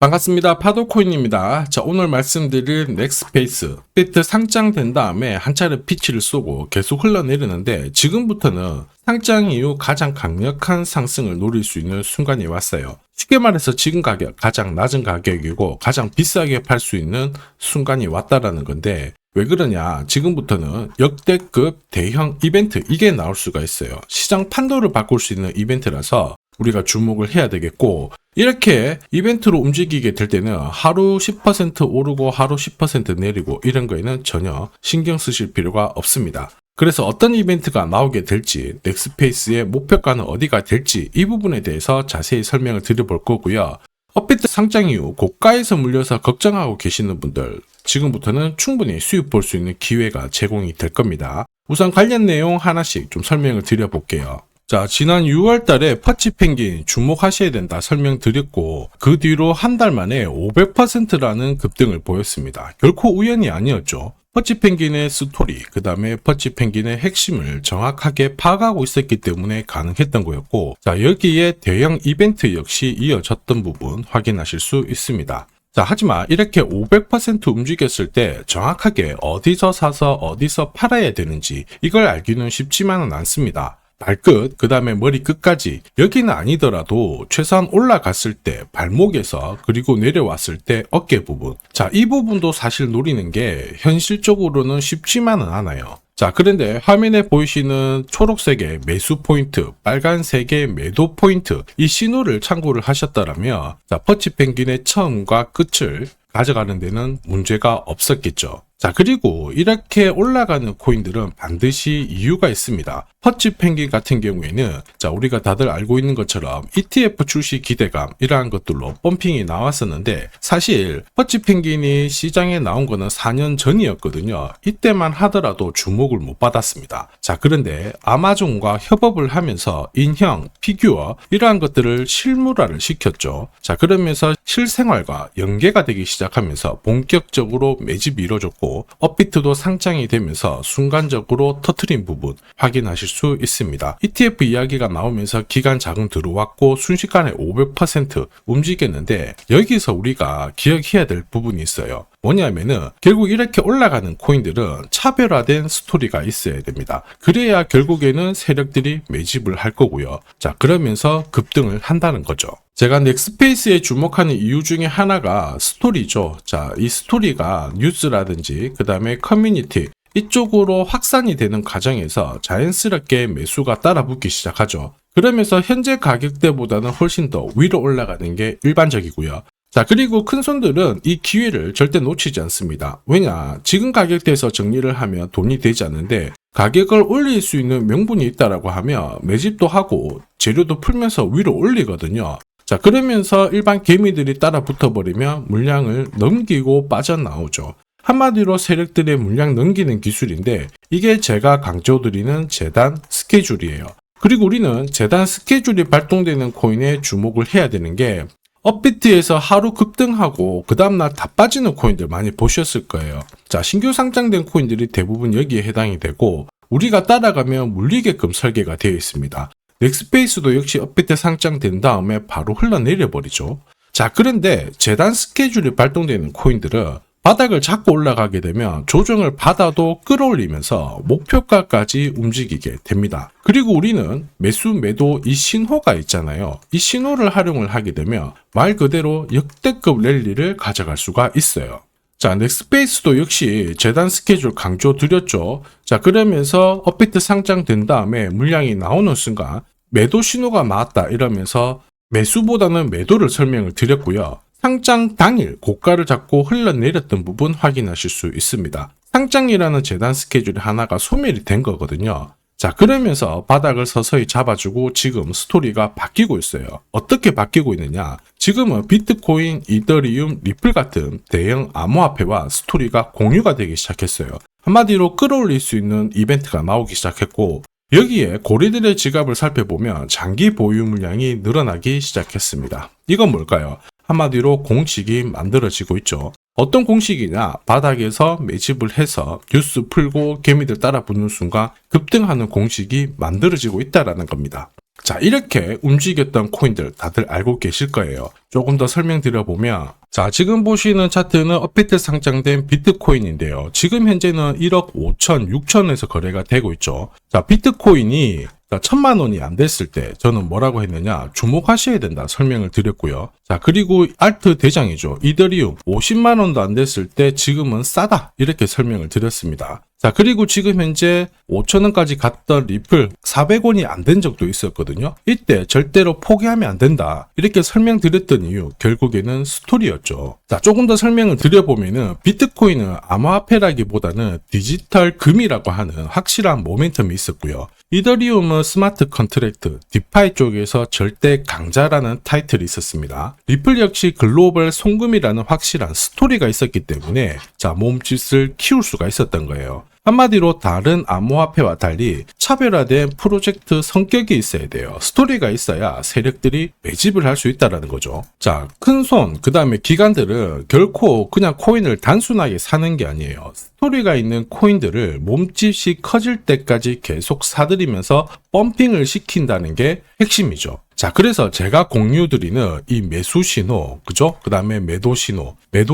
반갑습니다. 파도코인입니다. 자, 오늘 말씀드릴 넥스페이스 비트 상장된 다음에 한 차례 피치를 쏘고 계속 흘러내리는데 지금부터는 상장 이후 가장 강력한 상승을 노릴 수 있는 순간이 왔어요. 쉽게 말해서 지금 가격 가장 낮은 가격이고 가장 비싸게 팔 수 있는 순간이 왔다라는 건데 왜 그러냐? 지금부터는 역대급 대형 이벤트 이게 나올 수가 있어요. 시장 판도를 바꿀 수 있는 이벤트라서 우리가 주목을 해야 되겠고, 이렇게 이벤트로 움직이게 될 때는 하루 10% 오르고 하루 10% 내리고 이런 거에는 전혀 신경 쓰실 필요가 없습니다. 그래서 어떤 이벤트가 나오게 될지, 넥스페이스의 목표가는 어디가 될지 이 부분에 대해서 자세히 설명을 드려볼 거고요. 업비트 상장 이후 고가에서 물려서 걱정하고 계시는 분들, 지금부터는 충분히 수익 볼 수 있는 기회가 제공이 될 겁니다. 우선 관련 내용 하나씩 좀 설명을 드려볼게요. 자, 지난 6월 달에 퍼치 펭귄 주목하셔야 된다 설명드렸고, 그 뒤로 한 달 만에 500%라는 급등을 보였습니다. 결코 우연이 아니었죠. 퍼치 펭귄의 스토리, 그 다음에 퍼치 펭귄의 핵심을 정확하게 파악하고 있었기 때문에 가능했던 거였고, 자, 여기에 대형 이벤트 역시 이어졌던 부분 확인하실 수 있습니다. 자, 하지만 이렇게 500% 움직였을 때 정확하게 어디서 사서 어디서 팔아야 되는지 이걸 알기는 쉽지만은 않습니다. 발끝, 그 다음에 머리 끝까지 여기는 아니더라도 최소한 올라갔을 때 발목에서 그리고 내려왔을 때 어깨 부분, 자, 이 부분도 사실 노리는 게 현실적으로는 쉽지만은 않아요. 자, 그런데 화면에 보이시는 초록색의 매수 포인트, 빨간색의 매도 포인트, 이 신호를 참고를 하셨다면 자, 퍼치 펭귄의 처음과 끝을 가져가는 데는 문제가 없었겠죠. 자, 그리고 이렇게 올라가는 코인들은 반드시 이유가 있습니다. 퍼치 펭귄 같은 경우에는 자, 우리가 다들 알고 있는 것처럼 ETF 출시 기대감 이러한 것들로 펌핑이 나왔었는데 사실 퍼치 펭귄이 시장에 나온 거는 4년 전이었거든요. 이때만 하더라도 주목을 못 받았습니다. 자, 그런데 아마존과 협업을 하면서 인형, 피규어 이러한 것들을 실물화를 시켰죠. 자, 그러면서 실생활과 연계가 되기 시작하면서 본격적으로 매집이 이루어졌고 업비트도 상장이 되면서 순간적으로 터트린 부분 확인하실 수 있습니다. ETF 이야기가 나오면서 기간 자금 들어왔고 순식간에 500% 움직였는데 여기서 우리가 기억해야 될 부분이 있어요. 뭐냐면은 결국 이렇게 올라가는 코인들은 차별화된 스토리가 있어야 됩니다. 그래야 결국에는 세력들이 매집을 할 거고요. 자, 그러면서 급등을 한다는 거죠. 제가 넥스페이스에 주목하는 이유 중에 하나가 스토리죠. 자, 이 스토리가 뉴스라든지 그 다음에 커뮤니티 이쪽으로 확산이 되는 과정에서 자연스럽게 매수가 따라붙기 시작하죠. 그러면서 현재 가격대보다는 훨씬 더 위로 올라가는 게 일반적이고요. 자, 그리고 큰 손들은 이 기회를 절대 놓치지 않습니다. 왜냐? 지금 가격대에서 정리를 하면 돈이 되지 않는데 가격을 올릴 수 있는 명분이 있다라고 하면 매집도 하고 재료도 풀면서 위로 올리거든요. 자, 그러면서 일반 개미들이 따라 붙어버리면 물량을 넘기고 빠져나오죠. 한마디로 세력들의 물량 넘기는 기술인데 이게 제가 강조드리는 재단 스케줄이에요. 그리고 우리는 재단 스케줄이 발동되는 코인에 주목을 해야 되는 게 업비트에서 하루 급등하고 그 다음날 다 빠지는 코인들 많이 보셨을 거예요. 자, 신규 상장된 코인들이 대부분 여기에 해당이 되고 우리가 따라가면 물리게끔 설계가 되어 있습니다. 넥스페이스도 역시 업비트 상장된 다음에 바로 흘러내려 버리죠. 자, 그런데 재단 스케줄이 발동되는 코인들은 바닥을 잡고 올라가게 되면 조정을 받아도 끌어올리면서 목표가까지 움직이게 됩니다. 그리고 우리는 매수, 매도 이 신호가 있잖아요. 이 신호를 활용을 하게 되면 말 그대로 역대급 랠리를 가져갈 수가 있어요. 자, 넥스페이스도 역시 재단 스케줄 강조 드렸죠. 자, 그러면서 업비트 상장된 다음에 물량이 나오는 순간 매도 신호가 나왔다 이러면서 매수보다는 매도를 설명을 드렸고요. 상장 당일 고가를 잡고 흘러내렸던 부분 확인하실 수 있습니다. 상장이라는 재단 스케줄이 하나가 소멸이 된 거거든요. 자, 그러면서 바닥을 서서히 잡아주고 지금 스토리가 바뀌고 있어요. 어떻게 바뀌고 있느냐? 지금은 비트코인, 이더리움, 리플 같은 대형 암호화폐와 스토리가 공유가 되기 시작했어요. 한마디로 끌어올릴 수 있는 이벤트가 나오기 시작했고 여기에 고리들의 지갑을 살펴보면 장기 보유 물량이 늘어나기 시작했습니다. 이건 뭘까요? 한마디로 공식이 만들어지고 있죠. 어떤 공식이냐? 바닥에서 매집을 해서 뉴스 풀고 개미들 따라 붙는 순간 급등하는 공식이 만들어지고 있다는 겁니다. 자, 이렇게 움직였던 코인들 다들 알고 계실 거예요. 조금 더 설명드려보면, 자, 지금 보시는 차트는 업비트 상장된 비트코인인데요. 지금 현재는 1억 5천, 6천에서 거래가 되고 있죠. 자, 비트코인이 1,000만 원이 안 됐을 때 저는 뭐라고 했느냐, 주목하셔야 된다 설명을 드렸고요. 자, 그리고 알트 대장이죠. 이더리움 50만 원도 안 됐을 때 지금은 싸다 이렇게 설명을 드렸습니다. 자, 그리고 지금 현재 5,000원까지 갔던 리플 400원이 안 된 적도 있었거든요. 이때 절대로 포기하면 안 된다 이렇게 설명드렸던 이유, 결국에는 스토리였죠. 자, 조금 더 설명을 드려보면은 비트코인은 암호화폐라기보다는 디지털 금이라고 하는 확실한 모멘텀이 있었고요. 이더리움은 스마트 컨트랙트, 디파이 쪽에서 절대 강자라는 타이틀이 있었습니다. 리플 역시 글로벌 송금이라는 확실한 스토리가 있었기 때문에 자, 몸짓을 키울 수가 있었던 거예요. 한마디로 다른 암호화폐와 달리 차별화된 프로젝트 성격이 있어야 돼요. 스토리가 있어야 세력들이 매집을 할 수 있다는 거죠. 자, 큰손, 그 다음에 기관들은 결코 그냥 코인을 단순하게 사는 게 아니에요. 스토리가 있는 코인들을 몸집이 커질 때까지 계속 사들이면서 펌핑을 시킨다는 게 핵심이죠. 자, 그래서 제가 공유드리는 이 매수 신호, 그죠? 그 다음에 매도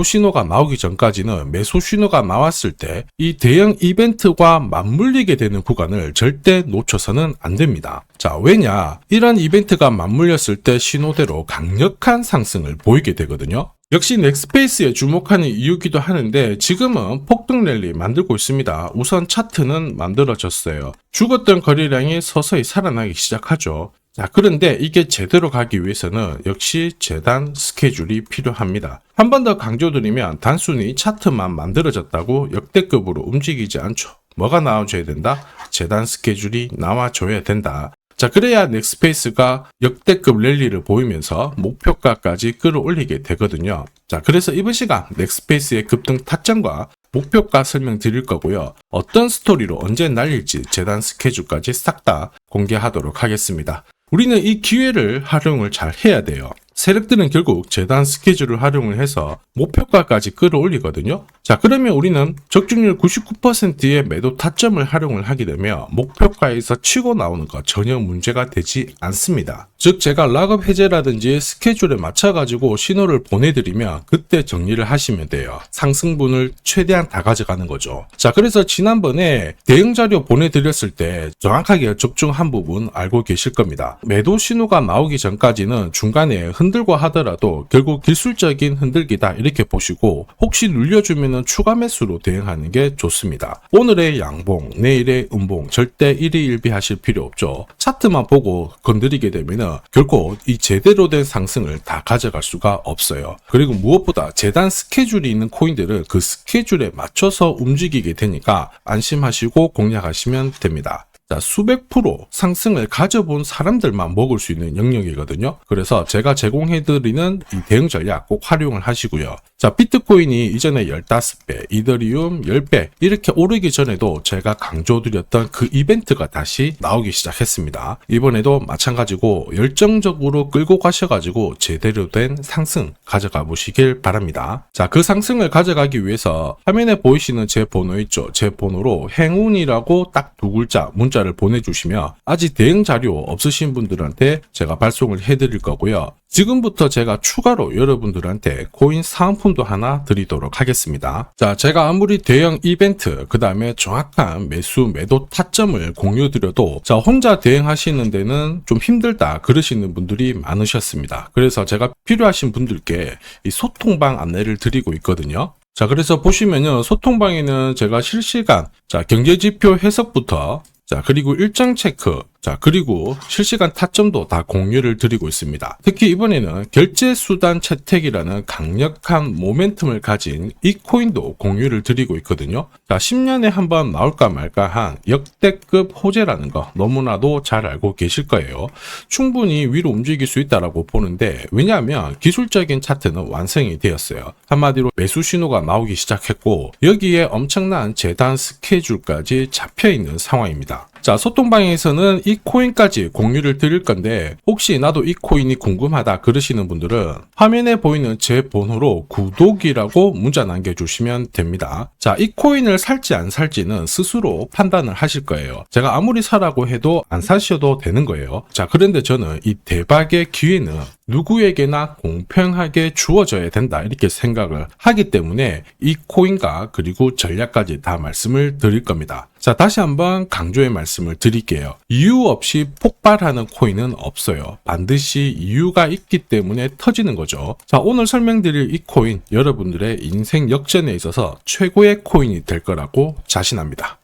신호가 나오기 전까지는 매수 신호가 나왔을 때 이 대형 이벤트와 맞물리게 되는 구간을 절대 놓쳐서는 안 됩니다. 자, 왜냐? 이런 이벤트가 맞물렸을 때 신호대로 강력한 상승을 보이게 되거든요. 역시 넥스페이스에 주목하는 이유기도 하는데 지금은 폭등 랠리 만들고 있습니다. 우선 차트는 만들어졌어요. 죽었던 거래량이 서서히 살아나기 시작하죠. 자, 그런데 이게 제대로 가기 위해서는 역시 재단 스케줄이 필요합니다. 한 번 더 강조드리면 단순히 차트만 만들어졌다고 역대급으로 움직이지 않죠. 뭐가 나와줘야 된다? 재단 스케줄이 나와줘야 된다. 자, 그래야 넥스페이스가 역대급 랠리를 보이면서 목표가까지 끌어올리게 되거든요. 자, 그래서 이번 시간 넥스페이스의 급등 타점과 목표가 설명드릴 거고요. 어떤 스토리로 언제 날릴지 재단 스케줄까지 싹 다 공개하도록 하겠습니다. 우리는 이 기회를 활용을 잘 해야 돼요. 세력들은 결국 재단 스케줄을 활용을 해서 목표가까지 끌어올리거든요. 자, 그러면 우리는 적중률 99%의 매도 타점을 활용을 하게 되면 목표가에서 치고 나오는 거 전혀 문제가 되지 않습니다. 즉, 제가 락업 해제라든지 스케줄에 맞춰가지고 신호를 보내드리면 그때 정리를 하시면 돼요. 상승분을 최대한 다 가져가는 거죠. 자, 그래서 지난번에 대응 자료 보내드렸을 때 정확하게 적중한 부분 알고 계실 겁니다. 매도 신호가 나오기 전까지는 중간에 흔들고 하더라도 결국 기술적인 흔들기다 이렇게 보시고 혹시 눌려주면 추가 매수로 대응하는 게 좋습니다. 오늘의 양봉, 내일의 음봉 절대 일희일비하실 필요 없죠. 차트만 보고 건드리게 되면 결국 이 제대로 된 상승을 다 가져갈 수가 없어요. 그리고 무엇보다 재단 스케줄이 있는 코인들은 그 스케줄에 맞춰서 움직이게 되니까 안심하시고 공략하시면 됩니다. 자, 수백 프로 상승을 가져본 사람들만 먹을 수 있는 영역이거든요. 그래서 제가 제공해드리는 이 대응 전략 꼭 활용을 하시고요. 자, 비트코인이 이전에 15배, 이더리움 10배 이렇게 오르기 전에도 제가 강조드렸던 그 이벤트가 다시 나오기 시작했습니다. 이번에도 마찬가지고 열정적으로 끌고 가셔가지고 제대로 된 상승 가져가 보시길 바랍니다. 자, 그 상승을 가져가기 위해서 화면에 보이시는 제 번호 있죠? 제 번호로 행운이라고 딱 두 글자 문자를 보내주시면 아직 대응 자료 없으신 분들한테 제가 발송을 해드릴 거고요. 지금부터 제가 추가로 여러분들한테 코인 사은품도 하나 드리도록 하겠습니다. 자, 제가 아무리 대형 이벤트, 그 다음에 정확한 매수, 매도 타점을 공유드려도 자, 혼자 대응하시는 데는 좀 힘들다 그러시는 분들이 많으셨습니다. 그래서 제가 필요하신 분들께 이 소통방 안내를 드리고 있거든요. 자, 그래서 보시면요, 소통방에는 제가 실시간 경제지표 해석부터 그리고 일정 체크, 그리고 실시간 타점도 다 공유를 드리고 있습니다. 특히 이번에는 결제수단 채택이라는 강력한 모멘텀을 가진 이 코인도 공유를 드리고 있거든요. 10년에 한번 나올까 말까 한 역대급 호재라는 거 너무나도 잘 알고 계실 거예요. 충분히 위로 움직일 수 있다고 보는데, 왜냐하면 기술적인 차트는 완성이 되었어요. 한마디로 매수 신호가 나오기 시작했고 여기에 엄청난 재단 스케줄까지 잡혀있는 상황입니다. 자, 소통방에서는 이 이 코인까지 공유를 드릴 건데 혹시 나도 이 코인이 궁금하다 그러시는 분들은 화면에 보이는 제 번호로 구독이라고 문자 남겨주시면 됩니다. 자, 이 코인을 살지 안 살지는 스스로 판단을 하실 거예요. 제가 아무리 사라고 해도 안 사셔도 되는 거예요. 자, 그런데 저는 이 대박의 기회는 누구에게나 공평하게 주어져야 된다 이렇게 생각을 하기 때문에 이 코인과 그리고 전략까지 다 말씀을 드릴 겁니다. 자, 다시 한번 강조의 말씀을 드릴게요. 이유 없이 폭발하는 코인은 없어요. 반드시 이유가 있기 때문에 터지는 거죠. 자, 오늘 설명드릴 이 코인 여러분들의 인생 역전에 있어서 최고의 코인이 될 거라고 자신합니다.